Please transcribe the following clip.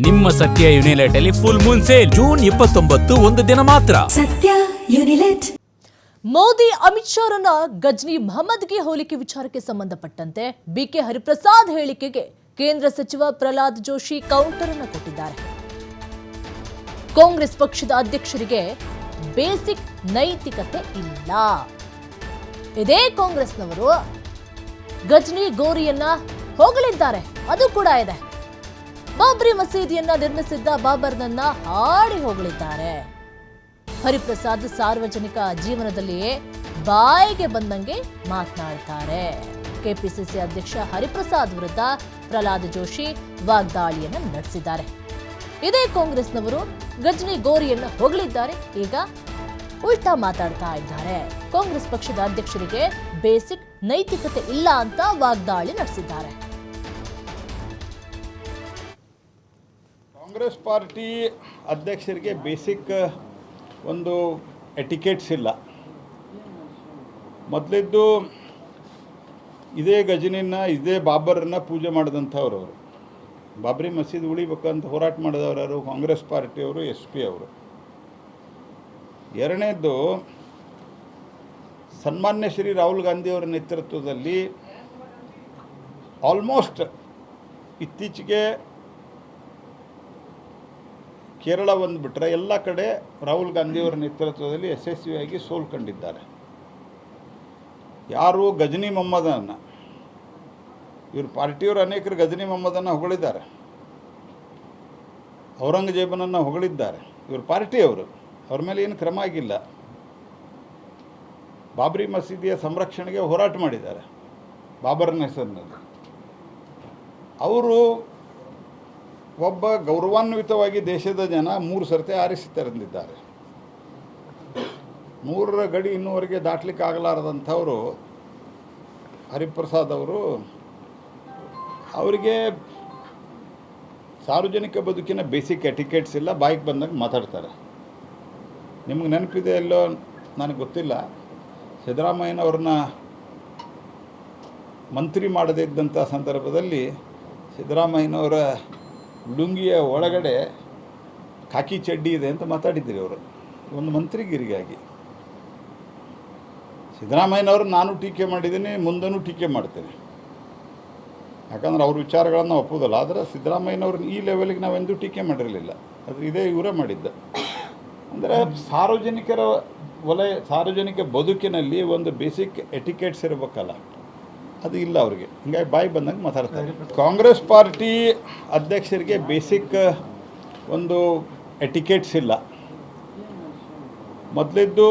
ನಿಮ್ಮ ಸತ್ಯ ಯುನಿಲೆಟ್ ಅಲ್ಲಿ ಫುಲ್ ಮೂನ್ ಸೇಲ್ ಜೂನ್ 29 ಒಂದು ದಿನ ಮಾತ್ರ. ಸತ್ಯ ಯುನಿಲೆಟ್. ಮೋದಿ ಅಮಿತ್ ಶಾ ರನ್ನ ಗಜ್ನಿ ಮೊಹಮ್ಮದ್ಗೆ ಹೋಲಿಕೆ ವಿಚಾರಕ್ಕೆ ಸಂಬಂಧಪಟ್ಟಂತೆ ಬಿಕೆ ಹರಿಪ್ರಸಾದ್ ಹೇಳಿಕೆಗೆ ಕೇಂದ್ರ ಸಚಿವ ಪ್ರಹ್ಲಾದ್ ಜೋಶಿ ಕೌಂಟರ್ ಅನ್ನು ಕೊಟ್ಟಿದ್ದಾರೆ. ಕಾಂಗ್ರೆಸ್ ಪಕ್ಷದ ಅಧ್ಯಕ್ಷರಿಗೆ ಬೇಸಿಕ್ ನೈತಿಕತೆ ಇಲ್ಲ. ಇದೇ ಕಾಂಗ್ರೆಸ್ನವರು ಗಜ್ನಿ ಗೋರಿಯನ್ನ ಹೊಗಳಿದ್ದಾರೆ. ಅದು ಕೂಡ ಇದೆ. ಬಾಬ್ರಿ ಮಸೀದಿಯನ್ನ ನಿರ್ಮಿಸಿದ್ದ ಬಾಬರ್ನನ್ನ ಹಾಡಿ ಹೊಗಳಿದ್ದಾರೆ. ಹರಿಪ್ರಸಾದ್ ಸಾರ್ವಜನಿಕ ಜೀವನದಲ್ಲಿಯೇ ಬಾಯಿಗೆ ಬಂದಂಗೆ ಮಾತನಾಡ್ತಾರೆ. ಕೆಪಿಸಿಸಿ ಅಧ್ಯಕ್ಷ ಹರಿಪ್ರಸಾದ್ ವಿರುದ್ಧ ಪ್ರಹ್ಲಾದ್ ಜೋಶಿ ವಾಗ್ದಾಳಿಯನ್ನ ನಡೆಸಿದ್ದಾರೆ. ಇದೇ ಕಾಂಗ್ರೆಸ್ನವರು ಗಜ್ನಿ ಗೋರಿಯನ್ನ ಹೊಗಳಿದ್ದಾರೆ. ಈಗ ಉಲ್ಟಾ ಮಾತಾಡ್ತಾ ಇದ್ದಾರೆ. ಕಾಂಗ್ರೆಸ್ ಪಕ್ಷದ ಅಧ್ಯಕ್ಷರಿಗೆ ಬೇಸಿಕ್ ನೈತಿಕತೆ ಇಲ್ಲ ಅಂತ ವಾಗ್ದಾಳಿ ನಡೆಸಿದ್ದಾರೆ. ಕಾಂಗ್ರೆಸ್ ಪಾರ್ಟಿ ಅಧ್ಯಕ್ಷರಿಗೆ ಬೇಸಿಕ್ ಒಂದು ಎಟಿಕೆಟ್ಸ್ ಇಲ್ಲ. ಮೊದಲಿದ್ದು ಇದೇ ಗಜನಿನ ಇದೇ ಬಾಬರನ್ನ ಪೂಜೆ ಮಾಡಿದಂಥವ್ರು ಅವರು. ಬಾಬ್ರಿ ಮಸೀದಿ ಉಳಿಬೇಕಂತ ಹೋರಾಟ ಮಾಡಿದವರು ಕಾಂಗ್ರೆಸ್ ಪಾರ್ಟಿಯವರು, SP ಅವರು. ಎರಡನೇದ್ದು ಸನ್ಮಾನ್ಯ ಶ್ರೀ ರಾಹುಲ್ ಗಾಂಧಿಯವರ ನೇತೃತ್ವದಲ್ಲಿ ಆಲ್ಮೋಸ್ಟ್ ಇತ್ತೀಚೆಗೆ ಕೇರಳ ಒಂದು ಬಿಟ್ಟರೆ ಎಲ್ಲ ಕಡೆ ರಾಹುಲ್ ಗಾಂಧಿಯವರ ನೇತೃತ್ವದಲ್ಲಿ ಯಶಸ್ವಿಯಾಗಿ ಸೋಲ್ಕೊಂಡಿದ್ದಾರೆ. ಯಾರು ಗಜನಿ ಮೊಹಮ್ಮದನ್ನು, ಇವರು ಪಾರ್ಟಿಯವರು ಅನೇಕರು ಗಜನಿ ಮೊಹಮ್ಮದನ್ನು ಹೊಗಳಿದ್ದಾರೆ, ಔರಂಗಜೇಬನನ್ನು ಹೊಗಳಿದ್ದಾರೆ. ಇವರು ಪಾರ್ಟಿಯವರು, ಅವ್ರ ಮೇಲೆ ಏನು ಕ್ರಮ ಆಗಿಲ್ಲ. ಬಾಬ್ರಿ ಮಸೀದಿಯ ಸಂರಕ್ಷಣೆಗೆ ಹೋರಾಟ ಮಾಡಿದ್ದಾರೆ ಬಾಬರ್ನ ಹೆಸರಿನಲ್ಲಿ. ಅವರು ಒಬ್ಬ ಗೌರವಾನ್ವಿತವಾಗಿ ದೇಶದ ಜನ 3 ಸರ್ತಿ ಆರಿಸಿ ತಂದಿದ್ದಾರೆ. 3ರ ಗಡಿ ಇನ್ನೂವರೆಗೆ ದಾಟ್ಲಿಕ್ಕೆ ಆಗಲಾರದಂಥವರು ಹರಿಪ್ರಸಾದ್ ಅವರು. ಅವರಿಗೆ ಸಾರ್ವಜನಿಕ ಬದುಕಿನ ಬೇಸಿಕ್ ಎಟಿಕೆಟ್ಸ್ ಇಲ್ಲ. ಬಾಯಿಗೆ ಬಂದಾಗ ಮಾತಾಡ್ತಾರೆ. ನಿಮಗೆ ನೆನಪಿದೆ ಎಲ್ಲೋ ನನಗೆ ಗೊತ್ತಿಲ್ಲ, ಸಿದ್ದರಾಮಯ್ಯನವ್ರನ್ನ ಮಂತ್ರಿ ಮಾಡದೇ ಇದ್ದಂಥ ಸಂದರ್ಭದಲ್ಲಿ ಸಿದ್ದರಾಮಯ್ಯನವರ ಲುಂಗಿಯ ಒಳಗಡೆ ಖಾಕಿ ಚಡ್ಡಿ ಇದೆ ಅಂತ ಮಾತಾಡಿದ್ದೀರಿ ಅವರು, ಒಂದು ಮಂತ್ರಿಗಿರಿಗಾಗಿ. ಸಿದ್ದರಾಮಯ್ಯನವರು ನಾನು ಟೀಕೆ ಮಾಡಿದ್ದೀನಿ, ಮುಂದೂ ಟೀಕೆ ಮಾಡ್ತೇನೆ, ಯಾಕಂದ್ರೆ ಅವ್ರ ವಿಚಾರಗಳನ್ನು ಒಪ್ಪೋದಲ್ಲ. ಆದರೆ ಸಿದ್ದರಾಮಯ್ಯನವ್ರನ್ನ ಈ ಲೆವೆಲ್ಗೆ ನಾವೆಂದೂ ಟೀಕೆ ಮಾಡಿರಲಿಲ್ಲ. ಅದು ಇದೇ ಇವರೇ ಮಾಡಿದ್ದ. ಅಂದರೆ ಸಾರ್ವಜನಿಕರ ಸಾರ್ವಜನಿಕ ಬದುಕಿನಲ್ಲಿ ಒಂದು ಬೇಸಿಕ್ ಎಟಿಕೆಟ್ಸ್ ಇರಬೇಕಲ್ಲ, ಅದು ಇಲ್ಲ ಅವ್ರಿಗೆ. ಹಿಂಗಾಗಿ ಬಾಯಿ ಬಂದಂಗೆ ಮಾತಾಡ್ತಾರೆ. ಕಾಂಗ್ರೆಸ್ ಪಾರ್ಟಿ ಅಧ್ಯಕ್ಷರಿಗೆ ಬೇಸಿಕ್ ಒಂದು ಎಟಿಕೆಟ್ಸ್ ಇಲ್ಲ. ಮೊದಲಿದ್ದು